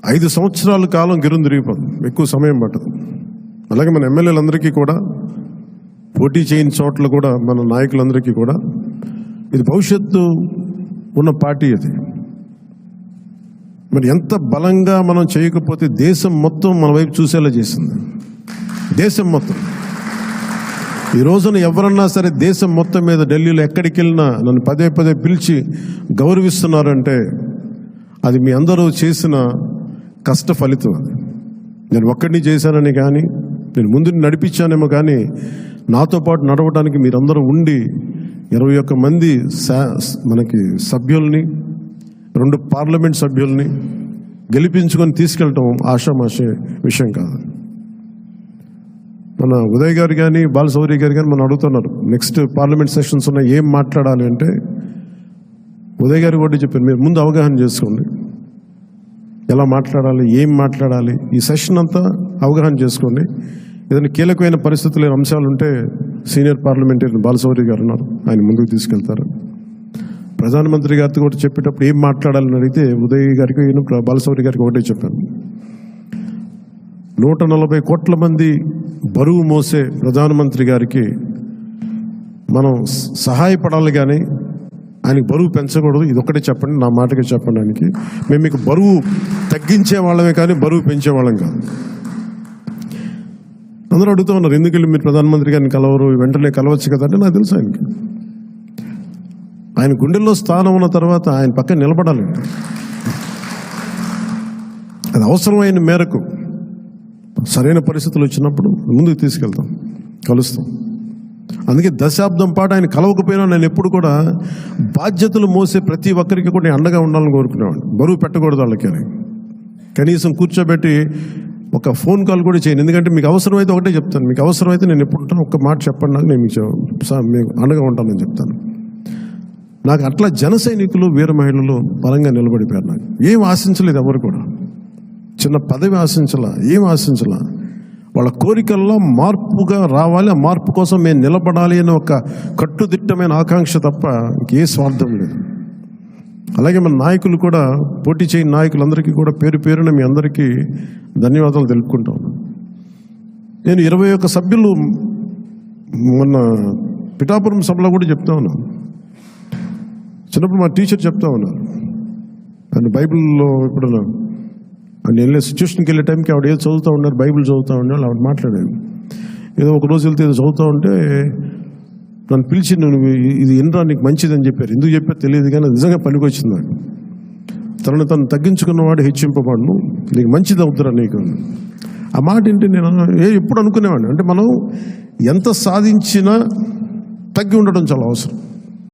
5 సంవత్సరాల కాలం గిరుని తిరిగిపోతుంది, ఎక్కువ సమయం పట్టదు. అలాగే మన ఎమ్మెల్యేలందరికీ కూడా, పోటీ చేయని చోట్ల కూడా మన నాయకులందరికీ కూడా ఇది భవిష్యత్తు ఉన్న పార్టీ. అది మరి ఎంత బలంగా మనం చేయకపోతే దేశం మొత్తం మన వైపు చూసేలా చేసింది. దేశం మొత్తం ఈ రోజున ఎవరన్నా సరే దేశం మొత్తం మీద ఢిల్లీలో ఎక్కడికి వెళ్ళినా నన్ను పదే పదే పిలిచి గౌరవిస్తున్నారంటే అది మీ అందరూ చేసిన కష్ట ఫలితం. అది నేను ఒక్కడిని చేశానని కానీ, నేను ముందు నడిపించానేమో కానీ, నాతో పాటు నడవడానికి మీరందరూ ఉండి 21 మంది మనకి సభ్యుల్ని, 2 పార్లమెంట్ సభ్యుల్ని గెలిపించుకొని తీసుకెళ్ళటం ఆషామాషే విషయం కాదు. మన ఉదయ్ గారు కానీ, బాలశౌరి గారు కానీ మనం అడుగుతున్నారు, నెక్స్ట్ పార్లమెంట్ సెషన్స్ ఉన్నాయి, ఏం మాట్లాడాలి అంటే ఉదయ్ గారు కూడా చెప్పారు, మీరు ముందు అవగాహన చేసుకోండి, ఎలా మాట్లాడాలి, ఏం మాట్లాడాలి, ఈ సెషన్ అంతా అవగాహన చేసుకోండి. ఏదైనా కీలకమైన పరిస్థితులు అంశాలు ఉంటే సీనియర్ పార్లమెంటరీ బాలశౌరి గారు ఉన్నారు, ఆయన ముందుకు తీసుకెళ్తారు. ప్రధానమంత్రి గారితో కూడా చెప్పేటప్పుడు ఏం మాట్లాడాలని అడిగితే ఉదయ్ గారికి, బాలశౌరి గారికి ఒకటే చెప్పాను, 140 కోట్ల మంది బరువు మోసే ప్రధానమంత్రి గారికి మనం సహాయపడాలి కానీ ఆయనకి బరువు పెంచకూడదు. ఇది ఒక్కటే చెప్పండి, నా మాటగా చెప్పండి. ఆయనకి మేము మీకు బరువు తగ్గించే వాళ్ళమే కానీ బరువు పెంచే వాళ్ళం కాదు. అందరూ అడుగుతూ ఉన్నారు, ఎందుకు వెళ్ళి మీరు ప్రధానమంత్రి గారిని కలవరు, వెంటనే కలవచ్చు కదా అంటే నాకు తెలుసు ఆయనకి, ఆయన గుండెల్లో స్థానం ఉన్న తర్వాత ఆయన పక్కన నిలబడాలండి. అది అవసరమైన మేరకు సరైన పరిస్థితులు వచ్చినప్పుడు ముందుకు తీసుకెళ్తాం, కలుస్తాం. అందుకే దశాబ్దం పాటు ఆయన కలవకపోయినా నేను ఎప్పుడు కూడా బాధ్యతలు మోసే ప్రతి ఒక్కరికి కూడా నేను అండగా ఉండాలని కోరుకునేవాడిని. బరువు పెట్టకూడదు వాళ్ళకి అని, కనీసం కూర్చోబెట్టి ఒక ఫోన్ కాల్ కూడా చేయను. ఎందుకంటే మీకు అవసరమైతే ఒకటే చెప్తాను, మీకు అవసరమైతే నేను ఎప్పుడు ఉంటాను, ఒక్క మాట చెప్పండి నాకు, నేను మీకు అండగా ఉంటానని చెప్తాను. నాకు అట్లా జన సైనికులు, వీర మహిళలు బలంగా నిలబడిపోయారు. నాకు ఏం ఆశించలేదు, ఎవరు కూడా చిన్న పదవి ఆశించలా, ఏం ఆశించలా. వాళ్ళ కోరికల్లో మార్పుగా రావాలి, ఆ మార్పు కోసం మేము నిలబడాలి అనే ఒక కట్టుదిట్టమైన ఆకాంక్ష తప్ప ఇంకే స్వార్థం లేదు. అలాగే మన నాయకులు కూడా, పోటీ చేయని నాయకులందరికీ కూడా పేరు పేరున మీ అందరికీ ధన్యవాదాలు తెలుపుకుంటా ఉన్నాను. నేను 21 సభ్యులు మొన్న పిఠాపురం సభలో కూడా చెప్తా ఉన్నాను. చిన్నప్పుడు మా టీచర్ చెప్తా ఉన్నారు, ఆయన బైబిల్లో ఎప్పుడన్నా నేను వెళ్ళే సిచ్యువేషన్కి వెళ్ళే టైంకి ఆవిడ ఏదో చదువుతూ ఉన్నారు, బైబిల్ చదువుతూ ఉన్నారు. ఆవిడ మాట్లాడాను, ఏదో ఒక రోజు వెళ్తే ఏదో చదువుతూ ఉంటే నన్ను పిలిచి, నువ్వు ఇది ఎన్రా నీకు మంచిది అని చెప్పారు. ఎందుకు చెప్పారు తెలియదు కానీ నిజంగా పనికి వచ్చింది నాకు. తను తగ్గించుకున్నవాడు హెచ్చింపబడును, నీకు మంచిది అవుతురా నీకు. ఆ మాట ఏంటి నేను ఎప్పుడు అనుకునేవాడిని, అంటే మనం ఎంత సాధించినా తగ్గి ఉండడం చాలా అవసరం.